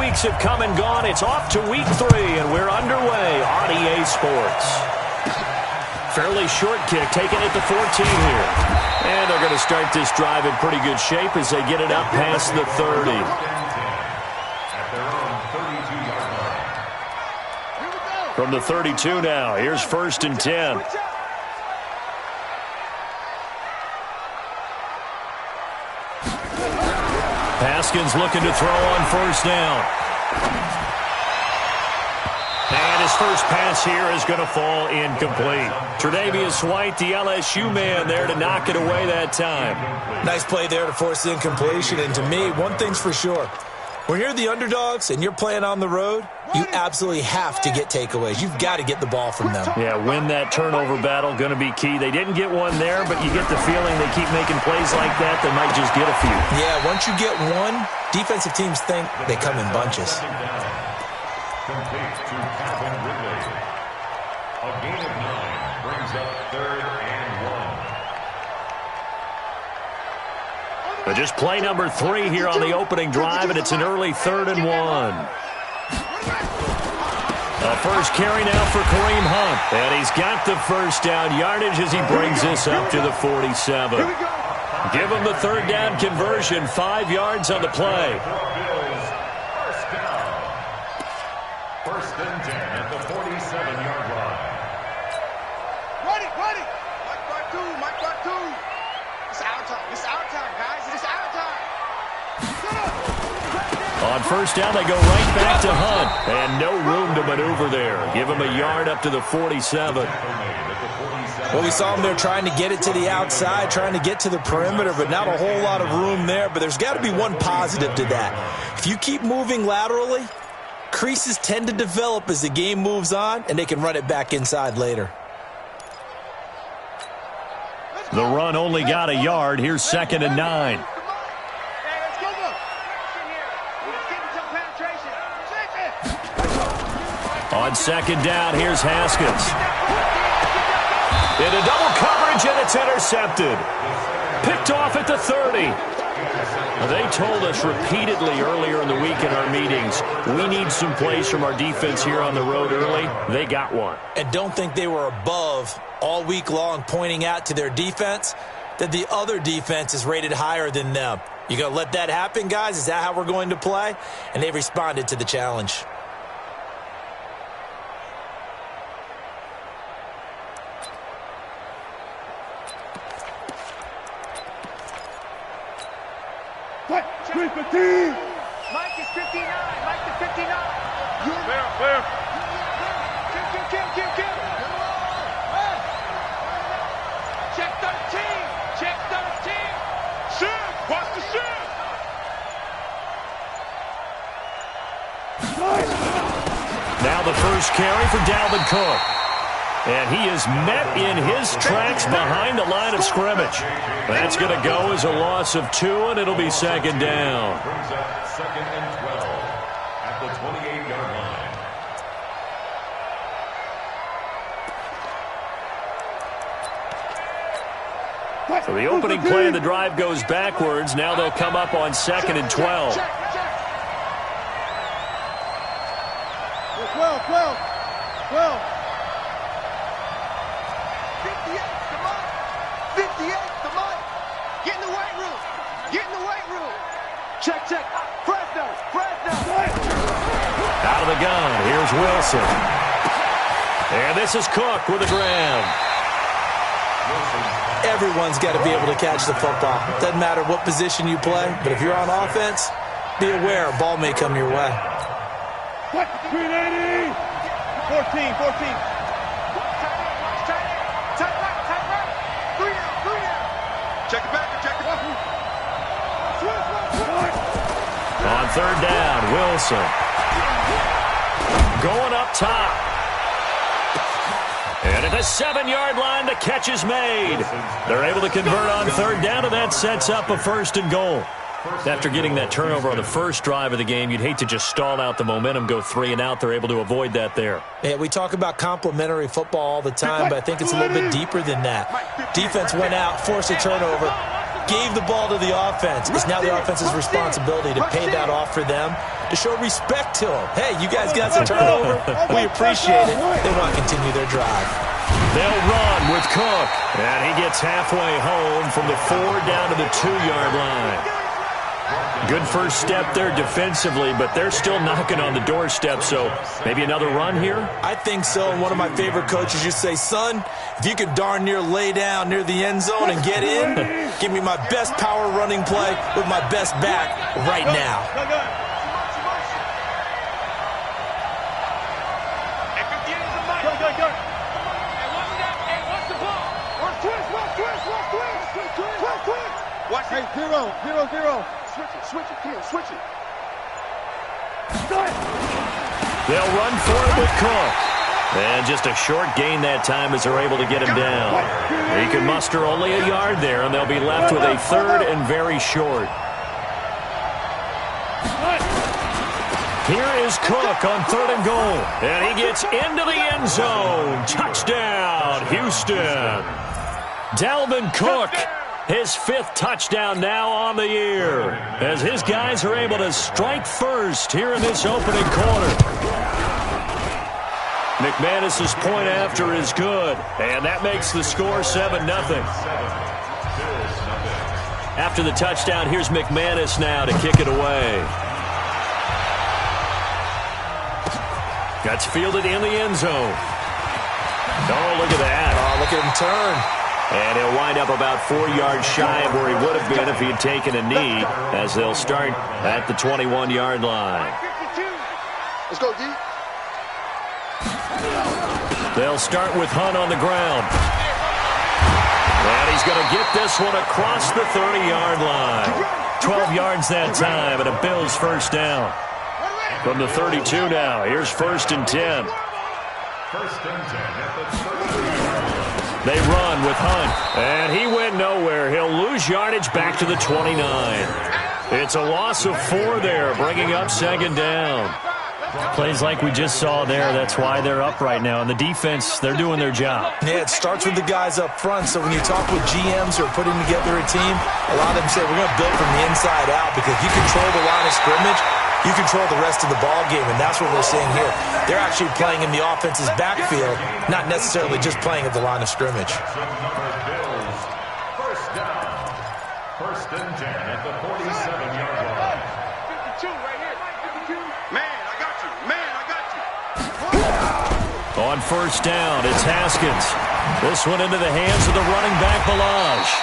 weeks have come and gone. It's off to week 3, and we're underway on EA Sports. Fairly short kick, taking it to 14 here. And they're going to start this drive in pretty good shape as they get it up past the 30. From the 32 now, here's 1st and 10. Haskins looking to throw on 1st down. And his first pass here is going to fall incomplete. Tre'Davious White, the LSU man, there to knock it away that time. Nice play there to force the incompletion. And to me, one thing's for sure. When you're the underdogs and you're playing on the road, you absolutely have to get takeaways. You've got to get the ball from them. Yeah, win that turnover battle, going to be key. They didn't get one there, but you get the feeling they keep making plays like that, they might just get a few. Yeah, once you get one, defensive teams think they come in bunches. Complete to Calvin Ridley. A gain of 9 brings up 3rd and 1. But just play number 3 here on the opening drive, and it's an early 3rd and 1. A first carry now for Kareem Hunt. And he's got the first down yardage as he brings this up to the 47. Give him the 3rd down conversion, 5 yards on the play. First and 10 at the 47-yard line. Run it! Mike Bartu! It's our time. It's our time, guys. It's our time. On 1st down, they go right back to Hunt. And no room to maneuver there. Give him a yard up to the 47. Well, we saw him there trying to get it to the outside, trying to get to the perimeter, but not a whole lot of room there. But there's got to be one positive to that. If you keep moving laterally, creases tend to develop as the game moves on, and they can run it back inside later. The run only got a yard. Here's 2nd and 9. On 2nd down, here's Haskins. Into double coverage, and it's intercepted. Picked off at the 30. They told us repeatedly earlier in the week in our meetings, we need some plays from our defense here on the road early. They got one. And don't think they were above all week long pointing out to their defense that the other defense is rated higher than them. You going to let that happen, guys? Is that how we're going to play? And they responded to the challenge. Mike is 59. Mike is 59. Clear. Kill. Check 13. Shift. Watch the shift. Now the first carry for Dalvin Cook. And he is met in his tracks behind the line of scrimmage. That's going to go as a loss of 2, and it'll be 2nd down. Brings up 2nd and 12 at the 28-yard line. So the opening play of the drive goes backwards. Now they'll come up on 2nd and 12. 12. 58, come on. Get in the weight room. Check. Fresno. Out of the gun, here's Wilson. And this is Cook with a grab. Everyone's got to be able to catch the football. Doesn't matter what position you play, but if you're on offense, be aware a ball may come your way. 380. 14. Tight right. 3 down. Check it back. On 3rd down, Wilson. Going up top. And at the 7-yard line, the catch is made. They're able to convert on 3rd down, and that sets up a 1st and goal. After getting that turnover on the first drive of the game, you'd hate to just stall out the momentum, go 3 and out. They're able to avoid that there. Yeah, we talk about complementary football all the time, but I think it's a little bit deeper than that. Defense went out, forced a turnover. gave the ball to the offense. It's now the offense's responsibility to pay that off for them, to show respect to them. Hey, you guys got some turnover. We appreciate it. They want to continue their drive. They'll run with Cook. And he gets halfway home from the 4 down to the 2-yard line. Good first step there defensively, but they're still knocking on the doorstep, so maybe another run here? I think so. And one of my favorite coaches used to say, son, if you could darn near lay down near the end zone and get in, give me my best power running play with my best back right now. Hey, 0-0-0. Switch it, come on, switch it. They'll run for it with Cook. And just a short gain that time as they're able to get him down. He can muster only a yard there, and they'll be left with a 3rd and very short. Here is Cook on 3rd and goal. And he gets into the end zone. Touchdown, Houston. Dalvin Cook. His 5th touchdown now on the year as his guys are able to strike first here in this opening quarter. McManus's point after is good, and that makes the score 7-0. After the touchdown, here's McManus now to kick it away. That's fielded in the end zone. Oh, look at that. Oh, look at him turn. And he'll wind up about 4 yards shy of where he would have been if he had taken a knee, as they'll start at the 21-yard line. Let's go, D. They'll start with Hunt on the ground. And he's going to get this one across the 30-yard line. 12 yards that time, and a Bills first down. From the 32 now, here's 1st and 10. 1st and 10 at the 30. They run with Hunt, and he went nowhere. He'll lose yardage back to the 29. It's a loss of 4 there, bringing up 2nd down. Plays like we just saw there, that's why they're up right now. And the defense, they're doing their job. Yeah, it starts with the guys up front. So when you talk with GMs who are putting together a team, a lot of them say, we're going to build from the inside out, because you control the line of scrimmage, you control the rest of the ball game, and that's what we're seeing here. They're actually playing in the offense's backfield, not necessarily just playing at the line of scrimmage. First down. 1st and 10 at the 47-yard line. 52 right here. 52. Man, I got you. Man, I got you. On 1st down, it's Haskins. This one into the hands of the running back, Balazs.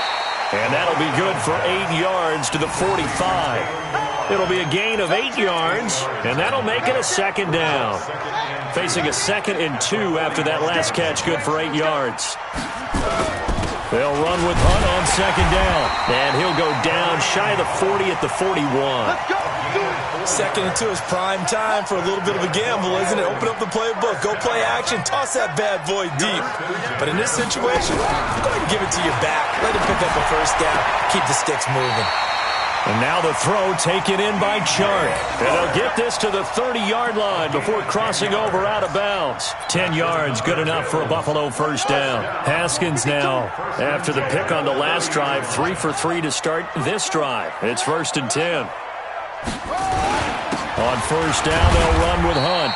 And that'll be good for 8 yards to the 45. It'll be a gain of 8 yards, and that'll make it a 2nd down. Facing a 2nd and 2 after that last catch, good for 8 yards. They'll run with Hunt on 2nd down, and he'll go down shy of the 40 at the 41. 2nd and 2 is prime time for a little bit of a gamble, isn't it? Open up the playbook, go play action, toss that bad boy deep. But in this situation, go ahead and give it to your back. Let him pick up the 1st down, keep the sticks moving. And now the throw taken in by Chark. And they'll get this to the 30-yard line before crossing over out of bounds. 10 yards, good enough for a Buffalo 1st down. Haskins now, after the pick on the last drive, 3 for 3 to start this drive. It's 1st and 10. On 1st down, they'll run with Hunt.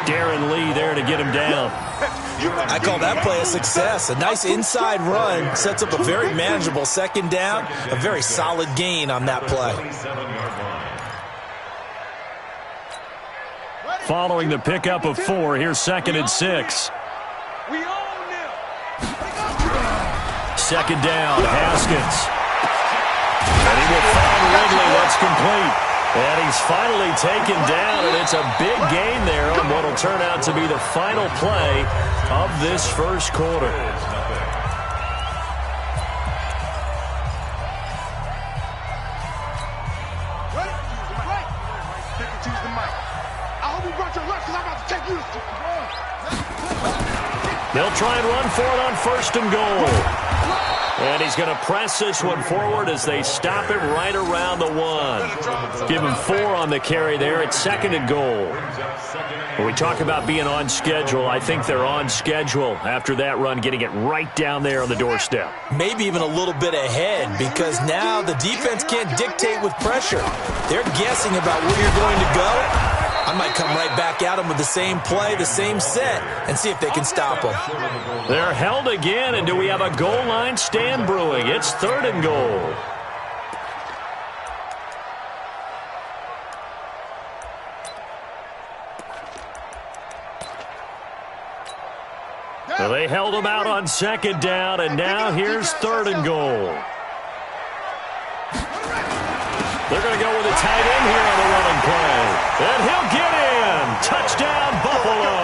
Darren Lee there to get him down. I call that play a success. A nice inside run sets up a very manageable 2nd down. A very solid gain on that play. Following the pickup of 4, here's 2nd and 6. 2nd down, Haskins. And he will find Ridley. That's complete. And he's finally taken down, and it's a big gain there on what will turn out to be the final play of this 1st quarter. They'll try and run for it on 1st and goal. And he's going to press this one forward as they stop it right around the 1. Give him 4 on the carry there. It's 2nd and goal. When we talk about being on schedule, I think they're on schedule after that run, getting it right down there on the doorstep. Maybe even a little bit ahead, because now the defense can't dictate with pressure. They're guessing about where you're going to go. I might come right back at them with the same play, the same set, and see if they can stop them. They're held again, and do we have a goal line stand brewing? It's 3rd and goal. So they held him out on 2nd down, and now here's 3rd and goal. They're going to go with a tight end here on the running play. And he'll get in. Touchdown, Buffalo.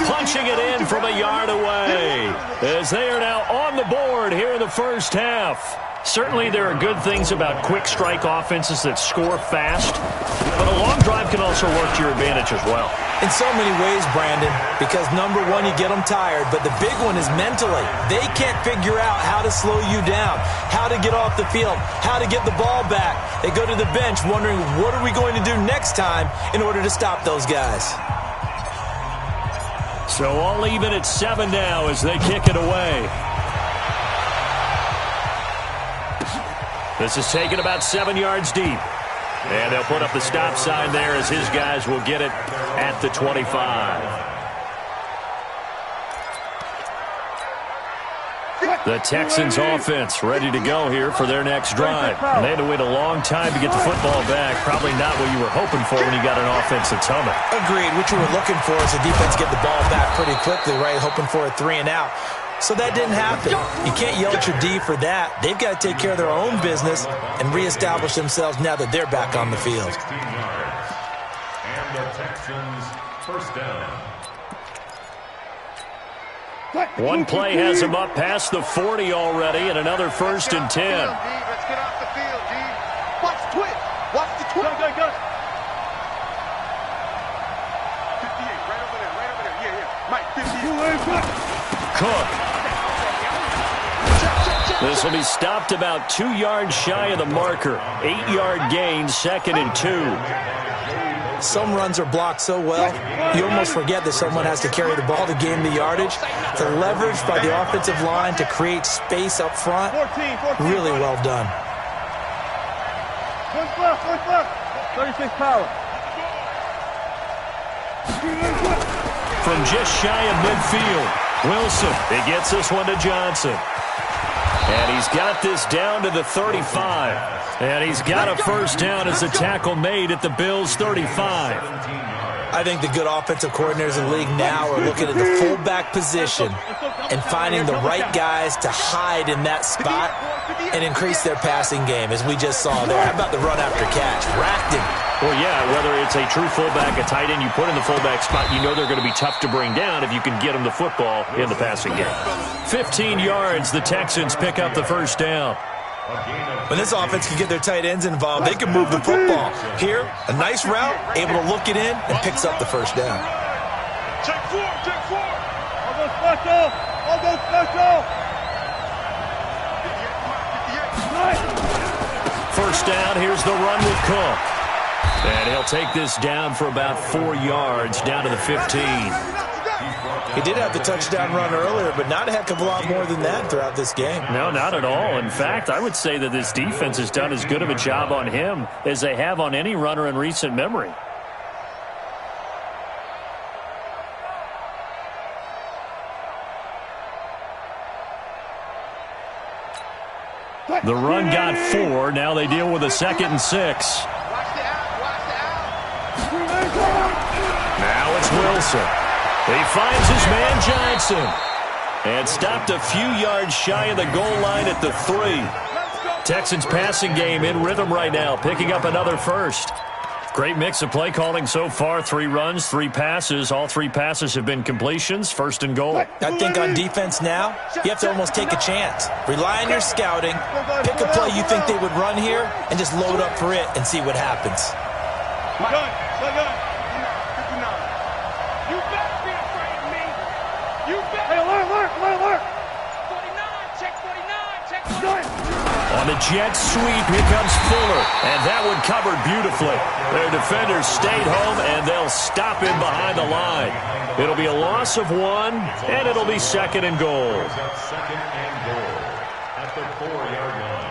Punching it in from a yard away as they are now on the board here in the first half. Certainly there are good things about quick strike offenses that score fast, but a long drive can also work to your advantage as well. In so many ways, Brandon, because number one, you get them tired, but the big one is mentally. They can't figure out how to slow you down, how to get off the field, how to get the ball back. They go to the bench wondering, what are we going to do next time in order to stop those guys? So all even at 7 now as they kick it away. This is taken about 7 yards deep. And they'll put up the stop sign there as his guys will get it at the 25. The Texans offense ready to go here for their next drive. And they had to wait a long time to get the football back. Probably not what you were hoping for when you got an offense that's humming. Agreed. What you were looking for is the defense get the ball back pretty quickly, right? Hoping for a 3 and out. So that didn't happen. You can't yell at your D for that. They've got to take care of their own business and reestablish themselves now that they're back on the field. 16 yards. And the Texans first down. One play has him up past the 40 already, and another 1st and 10. Let's get off the field, D. Watch the twist. Watch the twist. Go. 58, right over there. Yeah. Mike, 58. Cook. This will be stopped about 2 yards shy of the marker. 8-yard gain, 2nd and 2. Some runs are blocked so well, you almost forget that someone has to carry the ball to gain the yardage. The leverage by the offensive line to create space up front, really well done. 36 power. From just shy of midfield, Wilson, he gets this one to Johnson. And he's got this down to the 35. And he's got a first down as the tackle made at the Bills' 35. I think the good offensive coordinators in the league now are looking at the fullback position and finding the right guys to hide in that spot and increase their passing game, as we just saw there. How about the run after catch? Racked him. Well, yeah, whether it's a true fullback, a tight end, you put in the fullback spot, you know they're going to be tough to bring down if you can get them the football in the passing game. 15 yards, the Texans pick up the first down. When this offense can get their tight ends involved, they can move the football. Here, a nice route, able to look it in, and picks up the first down. Check four. I'll go special. First down, here's the run with Cook. And he'll take this down for about 4 yards, down to the 15. He did have the touchdown run earlier, but not a heck of a lot more than that throughout this game. No, not at all. In fact, I would say that this defense has done as good of a job on him as they have on any runner in recent memory. The run got 4. Now they deal with a 2nd and 6. Now it's Wilson. He finds his man Johnson. And stopped a few yards shy of the goal line at the 3. Texans passing game in rhythm right now, picking up another first. Great mix of play calling so far. 3 runs, 3 passes. All 3 passes have been completions. 1st and goal. I think on defense now, you have to almost take a chance. Rely on your scouting. Pick a play you think they would run here and just load up for it and see what happens. You better be afraid of me. You better. Hey, alert. 49, check 4. On the jet sweep, here comes Fuller. And that one covered beautifully. Their defenders stayed home, and they'll stop him behind the line. It'll be a loss of 1, and it'll be 2nd and goal. Second and goal at the 4-yard line.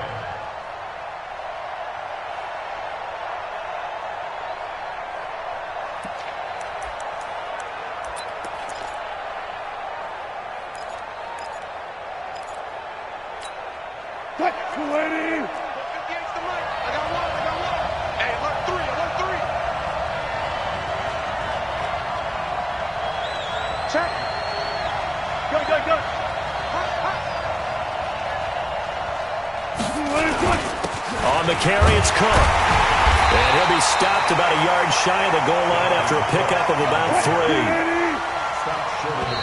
Touch, 280. Against the mic. I got one. Hey, look, 3. Check. Go. On the carry, it's Cook. And he'll be stopped about a yard shy of the goal line after a pickup of about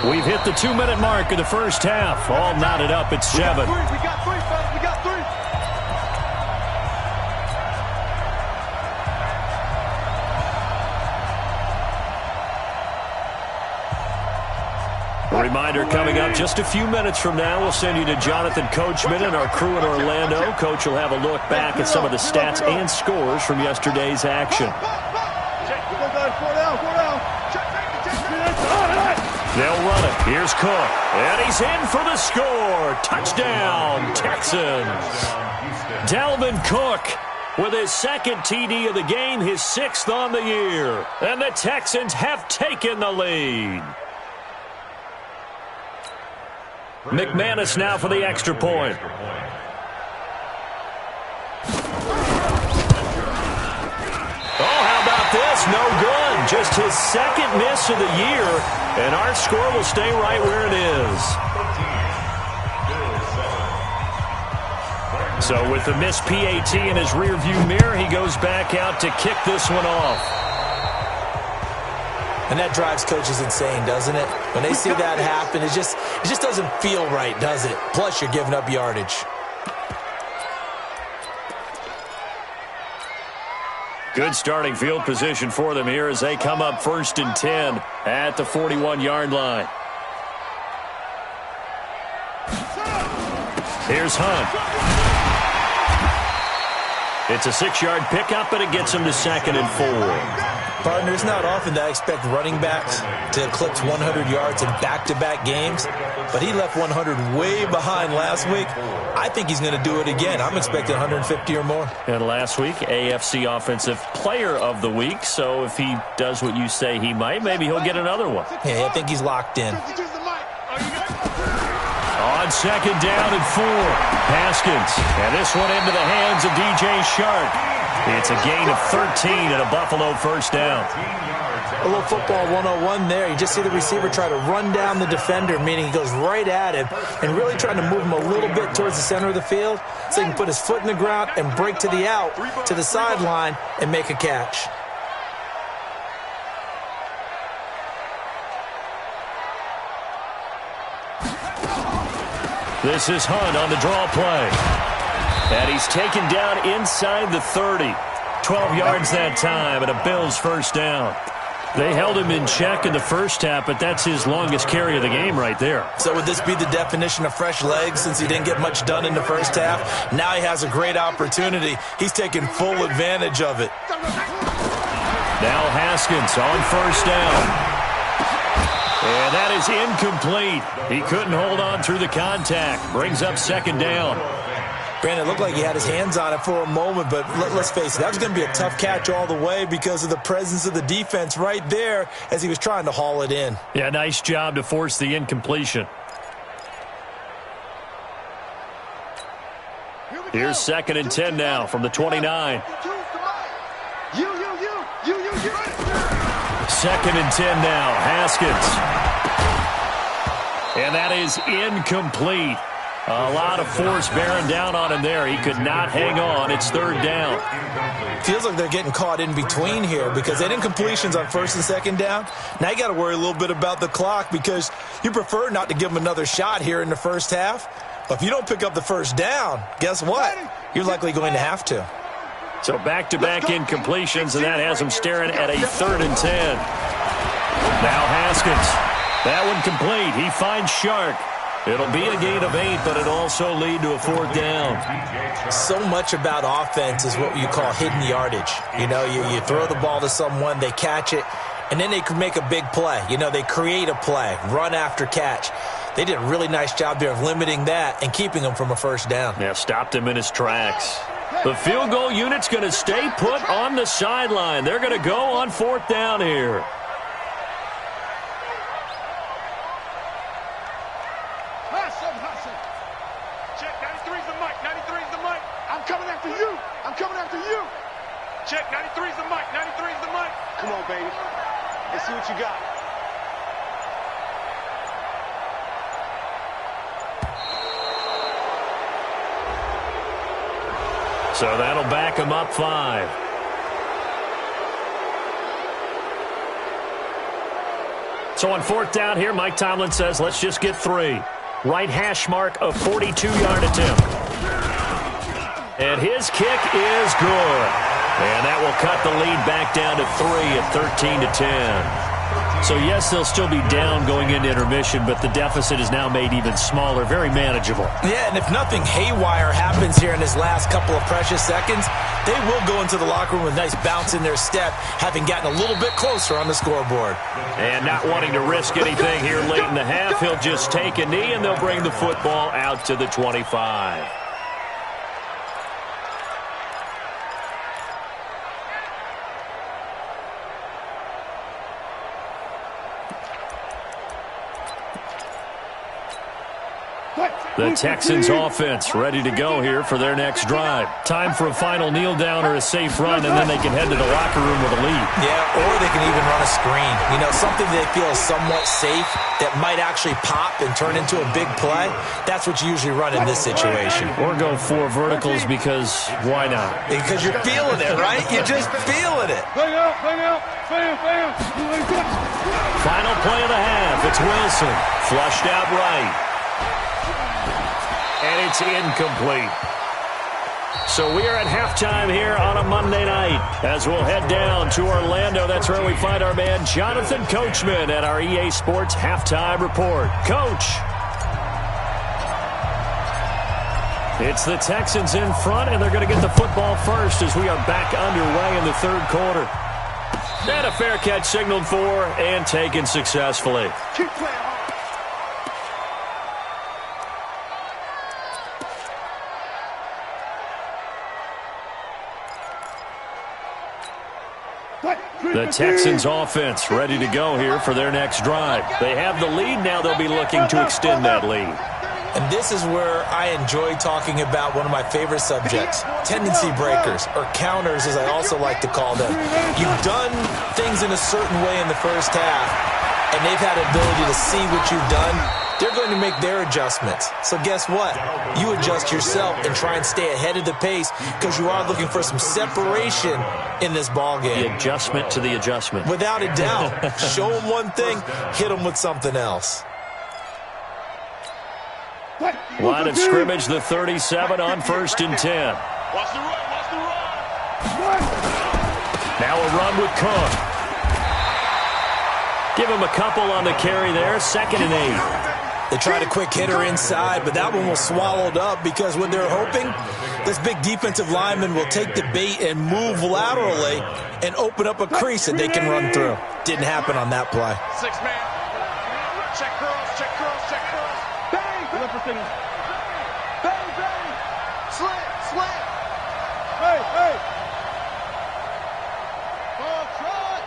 3. We've hit the 2-minute mark of the first half. All knotted up at 7. We got 3, fellas. We got 3. A reminder coming up just a few minutes from now. We'll send you to Jonathan Coachman and our crew in Orlando. Coach will have a look back at some of the stats and scores from yesterday's action. They'll run it. Here's Cook. And he's in for the score. Touchdown, Texans. Dalvin Cook with his 2nd TD of the game, his 6th on the year. And the Texans have taken the lead. McManus now for the extra point. Oh, how about this? No good. Just his 2nd miss of the year, and our score will stay right where it is. So with the missed PAT in his rearview mirror, he goes back out to kick this one off. And that drives coaches insane, doesn't it? When they see that happen, it just doesn't feel right, does it? Plus, you're giving up yardage. Good starting field position for them here as they come up 1st and 10 at the 41-yard line. Here's Hunt. It's a 6-yard pickup, but it gets him to 2nd and 4. Partner, it's not often that I expect running backs to eclipse 100 yards in back-to-back games, but he left 100 way behind last week. I think he's going to do it again. I'm expecting 150 or more. And last week, AFC Offensive Player of the Week, so if he does what you say he might, maybe he'll get another one. Yeah, I think he's locked in. On 2nd down and 4, Haskins. And this one into the hands of DJ Shark. It's a gain of 13 and a Buffalo 1st down. A little football 101 there. You just see the receiver try to run down the defender, meaning he goes right at him and really trying to move him a little bit towards the center of the field so he can put his foot in the ground and break to the out, to the sideline, and make a catch. This is Hunt on the draw play. And he's taken down inside the 30. 12 yards that time, and a Bills 1st down. They held him in check in the first half, but that's his longest carry of the game right there. So would this be the definition of fresh legs since he didn't get much done in the first half? Now he has a great opportunity. He's taking full advantage of it. Now Haskins on 1st down. And that is incomplete. He couldn't hold on through the contact. Brings up 2nd down. Brandon, it looked like he had his hands on it for a moment, but let's face it, that was going to be a tough catch all the way because of the presence of the defense right there as he was trying to haul it in. Yeah, nice job to force the incompletion. Here's 2nd and 10 now from the 29. 2nd and 10 now. Haskins. And that is incomplete. A lot of force bearing down on him there. He could not hang on. It's 3rd down. Feels like they're getting caught in between here because they had incompletions on 1st and 2nd down. Now you got to worry a little bit about the clock because you prefer not to give them another shot here in the first half. But if you don't pick up the 1st down, guess what? You're likely going to have to. So back-to-back incompletions, and that has him staring at a 3rd and 10. Now Haskins. That one complete. He finds Shark. It'll be a gain of 8, but it'll also lead to a 4th down. So much about offense is what you call hidden yardage. You know, you throw the ball to someone, they catch it, and then they can make a big play. You know, they create a play, run after catch. They did a really nice job there of limiting that and keeping him from a first down. Yeah, stopped him in his tracks. The field goal unit's going to stay put on the sideline. They're going to go on 4th down here. Check, 93's the mic, 93's the mic. I'm coming after you. I'm coming after you. Check, 93's the mic, 93's the mic. Come on, baby. Let's see what you got. So that'll back him up 5. So on 4th down here, Mike Tomlin says, let's just get 3. Right hash mark, a 42-yard attempt. And his kick is good. And that will cut the lead back down to 3 at 13-10. So, yes, they'll still be down going into intermission, but the deficit is now made even smaller, very manageable. Yeah, and if nothing haywire happens here in this last couple of precious seconds, they will go into the locker room with a nice bounce in their step, having gotten a little bit closer on the scoreboard. And not wanting to risk anything here late in the half, he'll just take a knee, and they'll bring the football out to the 25. The Texans offense ready to go here for their next drive. Time for a final kneel down or a safe run, and then they can head to the locker room with a lead. Yeah, or they can even run a screen. You know, something they feel is somewhat safe that might actually pop and turn into a big play. That's what you usually run in this situation. Or go 4 verticals because why not? Because you're feeling it, right? You're just feeling it. Bang out, bang out. Bam, bam. Final play of the half. It's Wilson. Flushed out right. And it's incomplete. So we are at halftime here on a Monday night as we'll head down to Orlando. That's where we find our man Jonathan Coachman at our EA Sports Halftime Report. Coach. It's the Texans in front, and they're going to get the football first as we are back underway in the 3rd quarter. And a fair catch signaled for and taken successfully. Keep playing. The Texans offense ready to go here for their next drive. They have the lead. Now they'll be looking to extend that lead. And this is where I enjoy talking about one of my favorite subjects, tendency breakers, or counters as I also like to call them. You've done things in a certain way in the first half, and they've had the ability to see what you've done. They're going to make their adjustments. So guess what? You adjust yourself and try and stay ahead of the pace because you are looking for some separation in this ball game. The adjustment to the adjustment. Without a doubt. Show them one thing, hit them with something else. Line of scrimmage, the 37 on 1st and 10. Watch the run, watch the run. Now a run with Cook. Give him a couple on the carry there, 2nd and 8. They tried a quick hitter inside, but that one was swallowed up because what they're hoping, this big defensive lineman will take the bait and move laterally and open up a crease that they can run through. Didn't happen on that play. 6-man. Check curls, check curls, check curls. Bang! Bang, bang! Slant, slant! Hey, hey! Ball trot!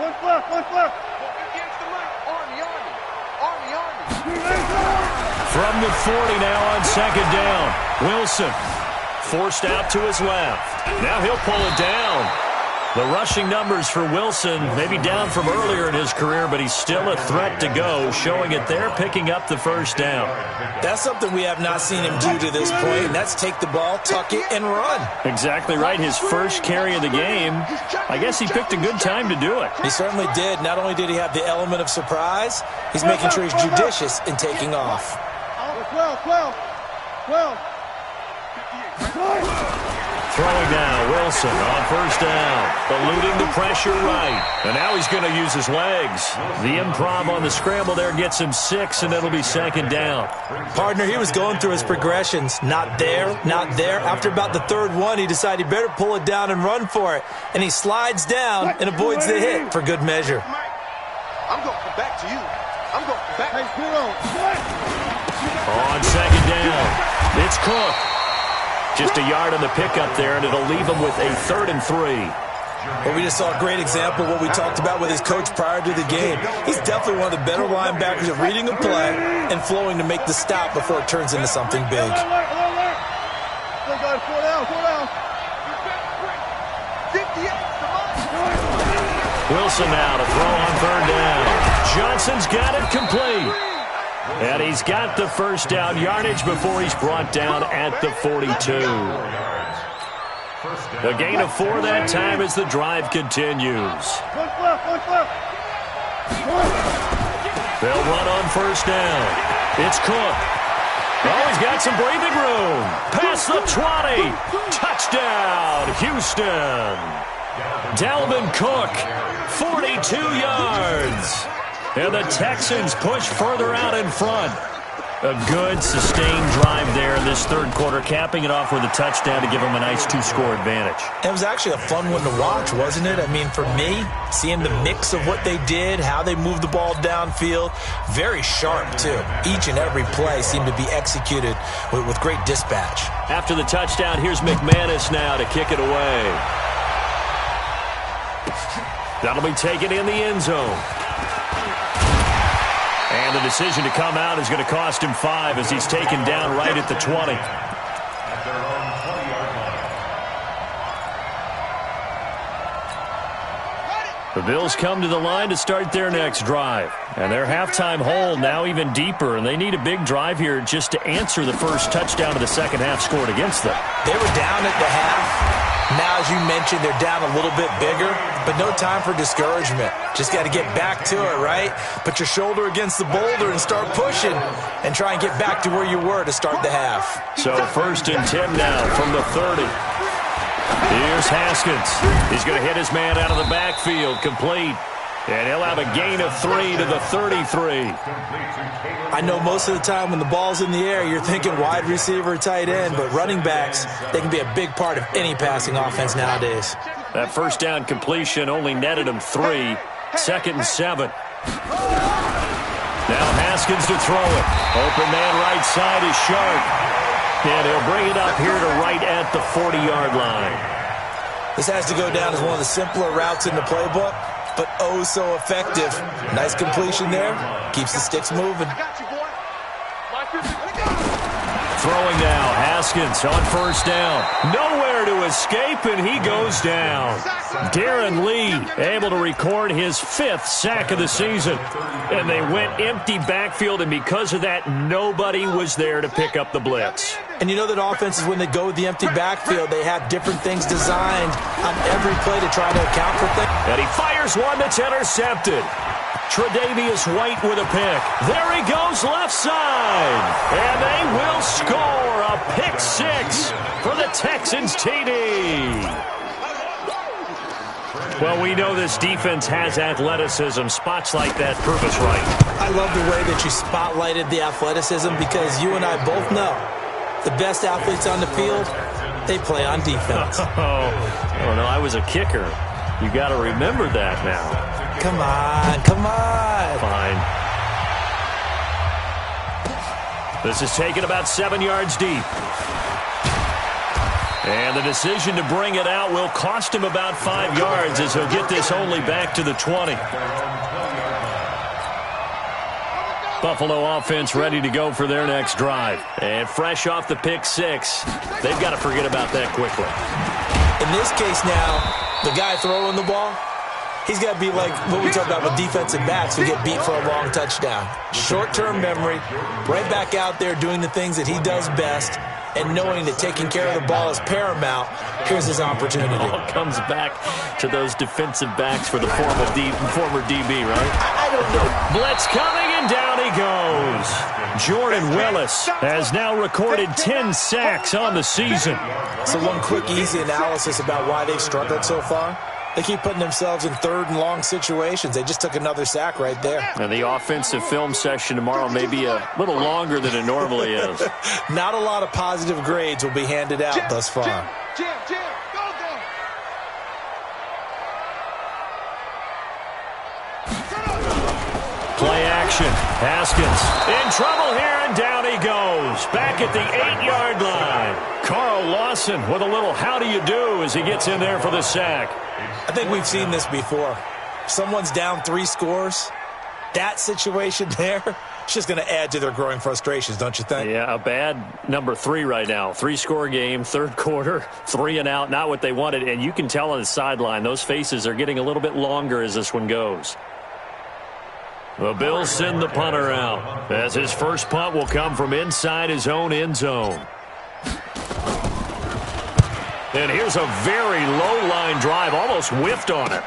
One flat, one flat! Against the mic. Army, army. Army, army. From the 40 now on 2nd down. Wilson forced out to his left. Now he'll pull it down. The rushing numbers for Wilson, maybe down from earlier in his career, but he's still a threat to go, showing it there, picking up the 1st down. That's something we have not seen him do to this point, and that's take the ball, tuck it, and run. Exactly right. His first carry of the game. I guess he picked a good time to do it. He certainly did. Not only did he have the element of surprise, he's making sure he's judicious in taking off. 12. Throwing now, Wilson on first down. Eluding the pressure right. And now he's going to use his legs. The improv on the scramble there gets him 6, and it'll be second down. Partner, he was going through his progressions. Not there, not there. After about the third one, he decided he better pull it down and run for it. And he slides down and avoids the hit for good measure. I'm going to come back to you. I'm going to come back. On second down, it's Cook. Just a yard on the pickup there, and it'll leave him with a 3rd and 3. Well, we just saw a great example of what we talked about with his coach prior to the game. He's definitely one of the better linebackers at reading a play and flowing to make the stop before it turns into something big. Wilson now to throw on 3rd down. Johnson's got it complete. And he's got the first down yardage before he's brought down at the 42. A gain of 4 that time as the drive continues. They'll run on first down. It's Cook. Oh, he's got some breathing room. Past the 20. Touchdown, Houston. Dalvin Cook, 42 yards. And the Texans push further out in front. A good, sustained drive there in this third quarter, capping it off with a touchdown to give them a nice 2-score advantage. It was actually a fun one to watch, wasn't it? I mean, for me, seeing the mix of what they did, how they moved the ball downfield, very sharp, too. Each and every play seemed to be executed with great dispatch. After the touchdown, here's McManus now to kick it away. That'll be taken in the end zone. And the decision to come out is going to cost him 5 as he's taken down right at the 20. The Bills come to the line to start their next drive. And their halftime hole now even deeper, and they need a big drive here just to answer the first touchdown of the second half scored against them. They were down at the half. Now, as you mentioned, they're down a little bit bigger, but no time for discouragement. Just got to get back to it, right? Put your shoulder against the boulder and start pushing and try and get back to where you were to start the half. So 1st and 10 now from the 30. Here's Haskins. He's going to hit his man out of the backfield, complete. And he'll have a gain of 3 to the 33. I know most of the time when the ball's in the air, you're thinking wide receiver, tight end, but running backs, they can be a big part of any passing offense nowadays. That first down completion only netted him 3. 2nd and 7. Now Haskins to throw it. Open man right side is Sharp. And he'll bring it up here to right at the 40-yard line. This has to go down as one of the simpler routes in the playbook, but oh so effective. Nice completion there. Keeps the sticks moving. Throwing now, Haskins on first down. Nowhere to escape, and he goes down. Darren Lee able to record his 5th sack of the season. And they went empty backfield, and because of that, nobody was there to pick up the blitz. And you know that offenses, when they go with the empty backfield, they have different things designed on every play to try to account for things. And he fires one that's intercepted. Tre'Davious White with a pick. There he goes left side. And they will score a pick 6 for the Texans TD. Well, we know this defense has athleticism. Spots like that prove us right. I love the way that you spotlighted the athleticism because you and I both know the best athletes on the field, they play on defense. I don't know. I was a kicker. You got to remember that now. Come on, come on. Fine. This is taken about 7 yards deep. And the decision to bring it out will cost him about 5 yards as he'll get this only back to the 20. Buffalo offense ready to go for their next drive. And fresh off the pick 6, they've got to forget about that quickly. In this case now, the guy throwing the ball, he's got to be like what we talk about with defensive backs who get beat for a long touchdown. Short-term memory, right back out there doing the things that he does best, and knowing that taking care of the ball is paramount. Here's his opportunity. It all comes back to those defensive backs for the former DB, right? I don't know. Blitz coming, and And down he goes. Jordan Willis has now recorded 10 sacks on the season. So one quick, easy analysis about why they've struggled so far. They keep putting themselves in third and long situations. They just took another sack right there. And the offensive film session tomorrow may be a little longer than it normally is. Not a lot of positive grades will be handed out thus far. Jim, go. Play action. Haskins in trouble here, and down he goes. Back at the 8-yard line. Carl Lawson with a little how do you do as he gets in there for the sack. I think we've seen this before. If someone's down 3 scores, that situation there, it's just going to add to their growing frustrations, don't you think? Yeah, a bad number 3 right now. 3-score game, third quarter, 3 and out, not what they wanted. And you can tell on the sideline, those faces are getting a little bit longer as this one goes. The Bills send the punter out, as his first punt will come from inside his own end zone. And here's a very low-line drive, almost whiffed on it.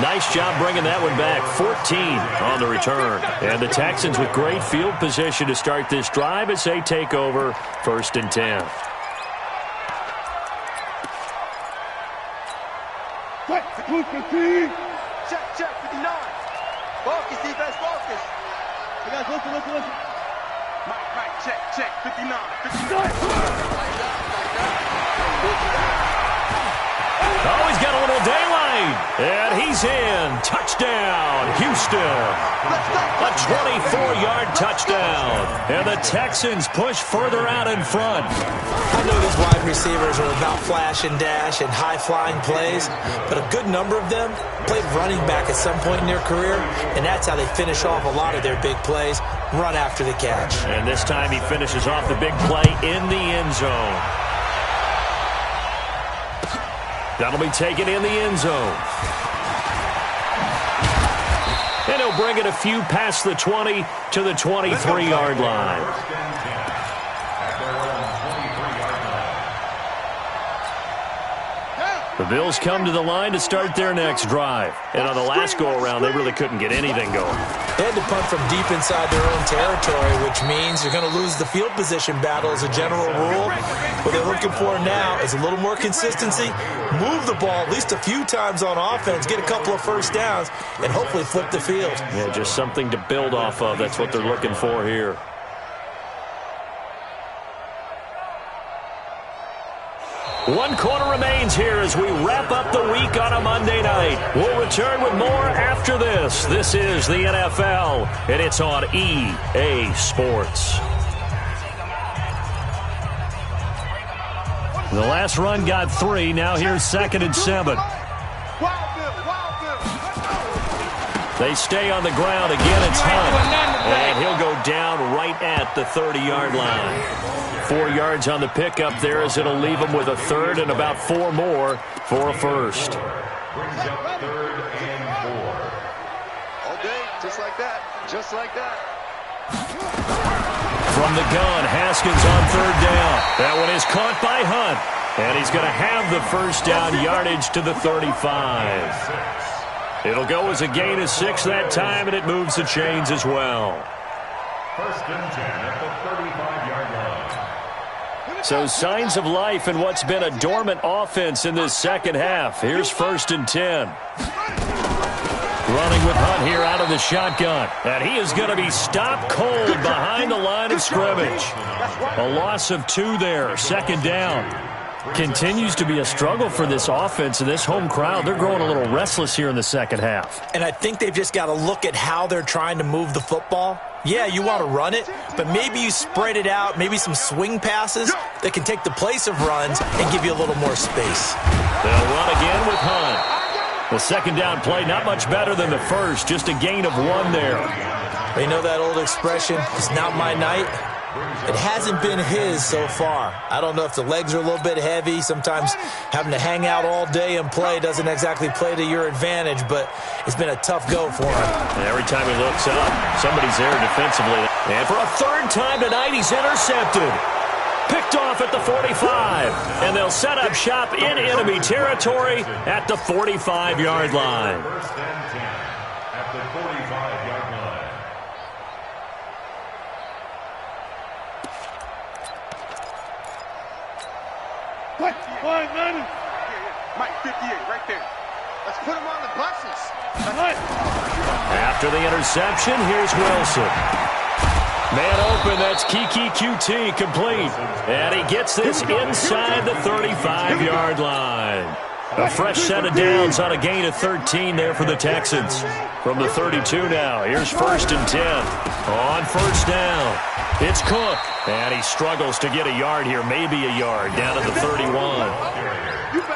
Nice job bringing that one back. 14 on the return. And the Texans with great field position to start this drive as they take over 1st and 10. Check, 59. Focus, defense, focus. You guys, listen. Mike, check, 59. Oh, he's got a little daylight. And he's in. Touchdown, Houston. A 24-yard touchdown. And the Texans push further out in front. I know these wide receivers are about flash and dash and high-flying plays, but a good number of them played running back at some point in their career, and that's how they finish off a lot of their big plays, run after the catch. And this time he finishes off the big play in the end zone. That'll be taken in the end zone. And he'll bring it a few past the 20 to the 23-yard line. The Bills come to the line to start their next drive. And on the last go-around, they really couldn't get anything going. They had to punt from deep inside their own territory, which means you're going to lose the field position battle as a general rule. What they're looking for now is a little more consistency, move the ball at least a few times on offense, get a couple of first downs, and hopefully flip the field. Yeah, just something to build off of. That's what they're looking for here. One quarter remains here as we wrap up the week on a Monday night. We'll return with more after this. This is the NFL, and it's on EA Sports. The last run got 3. Now here's 2nd and 7. They stay on the ground. Again, it's Hunt. And he'll go down right at the 30-yard line. 4 yards on the pickup there as it'll leave him with a third and about 4 more for a first. Brings up 3rd and 4. All day, just like that. From the gun, Haskins on 3rd down. That one is caught by Hunt. And he's going to have the first down, yardage to the 35. It'll go as a gain of 6 that time, and it moves the chains as well. 1st and 10 at the 35-yard line. So signs of life in what's been a dormant offense in this second half. Here's 1st and 10. Running with Hunt here out of the shotgun. And he is going to be stopped cold behind the line of scrimmage. A loss of 2 there, 2nd down. Continues to be a struggle for this offense and this home crowd. They're growing a little restless here in the second half. And I think they've just got to look at how they're trying to move the football. Yeah, you want to run it, but maybe you spread it out, maybe some swing passes that can take the place of runs and give you a little more space. They'll run again with Hunt. The 2nd down play, not much better than the first, just a gain of 1 there. You know that old expression, it's not my night? It hasn't been his so far. I don't know if the legs are a little bit heavy. Sometimes having to hang out all day and play doesn't exactly play to your advantage, but it's been a tough go for him. And every time he looks up, somebody's there defensively. And for a 3rd time tonight, he's intercepted. Picked off off at the 45, and they'll set up shop in enemy territory at the 45-yard line. First and 10 at the 45-yard line. What? 590. Mike, 58, right there. Let's put him on the buses. After the interception, here's Wilson. Man open, that's Kiki QT, complete. And he gets this inside the 35-yard line. A fresh set of downs on a gain of 13 there for the Texans. From the 32 now, here's 1st and 10. On first down, it's Cook. And he struggles to get a yard here, maybe a yard, down to the 31.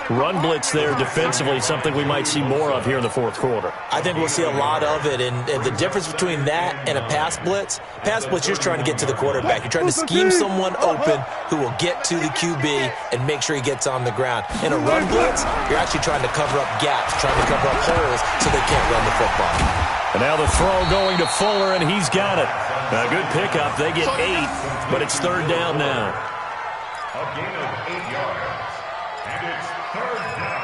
Run blitz there defensively, something we might see more of here in the fourth quarter. I think we'll see a lot of it, and the difference between that and a pass blitz, you're just trying to get to the quarterback. You're trying to scheme someone open who will get to the QB and make sure he gets on the ground. In a run blitz, you're actually trying to cover up gaps, trying to cover up holes so they can't run the football. And now the throw going to Fuller, and he's got it. A good pickup. They get 8, but it's 3rd down now. A gain of 8 yards, and it's 3rd down.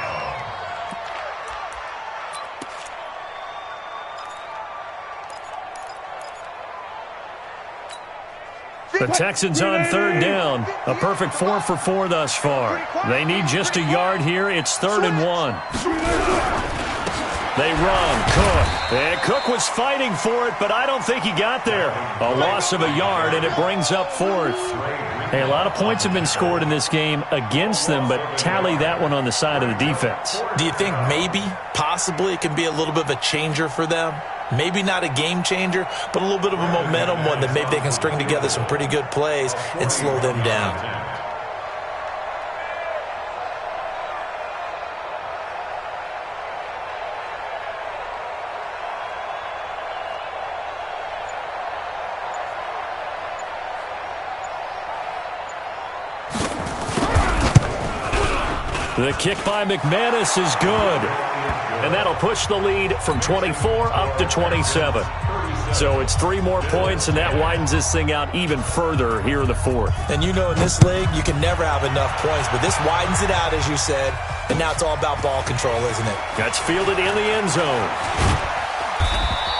The Texans on 3rd down. A perfect 4 for 4 thus far. They need just a yard here. It's 3rd and 1. They run. Cook. And Cook was fighting for it, but I don't think he got there. A loss of a yard, and it brings up 4th. Hey, a lot of points have been scored in this game against them, but tally that one on the side of the defense. Do you think maybe, possibly, it can be a little bit of a changer for them? Maybe not a game changer, but a little bit of a momentum one that maybe they can string together some pretty good plays and slow them down. The kick by McManus is good. And that'll push the lead from 24 up to 27. So it's 3 more points, and that widens this thing out even further here in the 4th. And you know in this league, you can never have enough points, but this widens it out, as you said. And now it's all about ball control, isn't it? That's fielded in the end zone.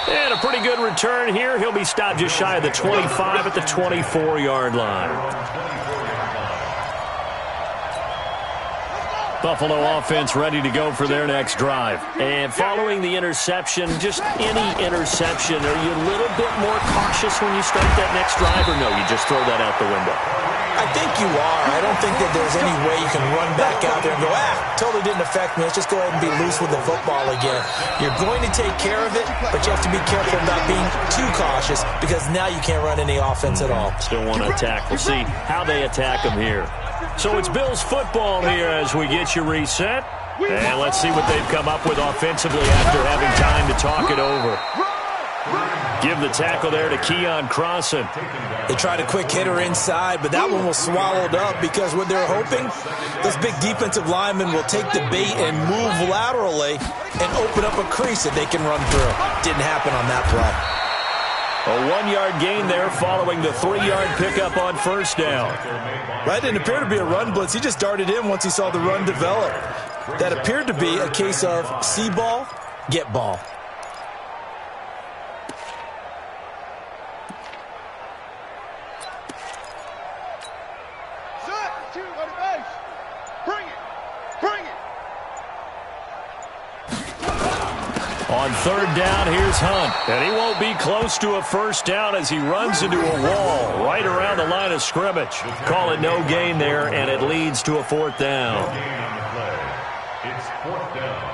And a pretty good return here. He'll be stopped just shy of the 25 at the 24-yard line. Buffalo offense ready to go for their next drive. And following the interception, just any interception, are you a little bit more cautious when you start that next drive, or no, you just throw that out the window? I think you are. I don't think that there's any way you can run back out there and go, totally didn't affect me. Let's just go ahead and be loose with the football again. You're going to take care of it, but you have to be careful about being too cautious because now you can't run any offense at all. Still want to attack. We'll see how they attack them here. So it's Bills football here as we get you reset. And let's see what they've come up with offensively after having time to talk it over. Give the tackle there to Keon Crossan. They tried a quick hitter inside, but that one was swallowed up because what they're hoping, those big defensive linemen will take the bait and move laterally and open up a crease that they can run through. Didn't happen on that play. A 1-yard gain there following the 3-yard pickup on first down. That didn't appear to be a run blitz. He just darted in once he saw the run develop. That appeared to be a case of see ball, get ball. On 3rd down, here's Hunt. And he won't be close to a first down as he runs into a wall right around the line of scrimmage. Call it no gain there, and it leads to a 4th down. It's 4th down.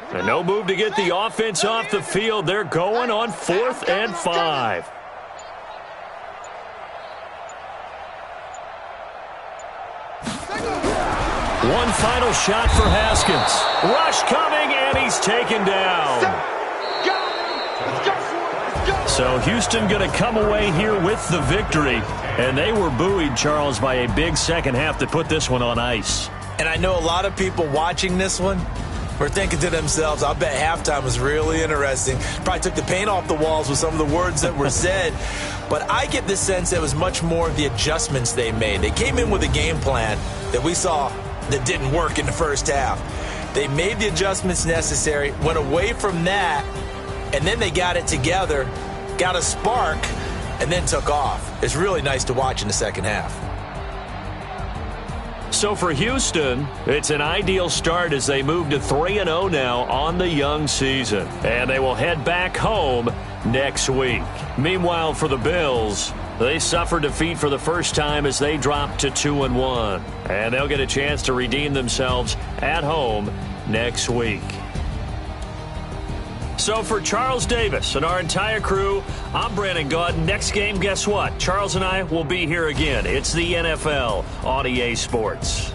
And no move to get the offense off the field. They're going on 4th and 5. One final shot for Haskins. Rush coming, and he's taken down. So Houston going to come away here with the victory. And they were buoyed, Charles, by a big second half that put this one on ice. And I know a lot of people watching this one were thinking to themselves, I bet halftime was really interesting. Probably took the paint off the walls with some of the words that were said. But I get the sense it was much more of the adjustments they made. They came in with a game plan that we saw that didn't work in the first half. They made the adjustments necessary, went away from that, and then they got it together, got a spark, and then took off. It's really nice to watch in the second half. So for Houston, it's an ideal start as they move to 3-0 now on the young season. And they will head back home next week. Meanwhile, for the Bills, they suffered defeat for the first time as they dropped to 2-1. And they'll get a chance to redeem themselves at home next week. So for Charles Davis and our entire crew, I'm Brandon Gaudin. Next game, guess what? Charles and I will be here again. It's the NFL on EA Sports.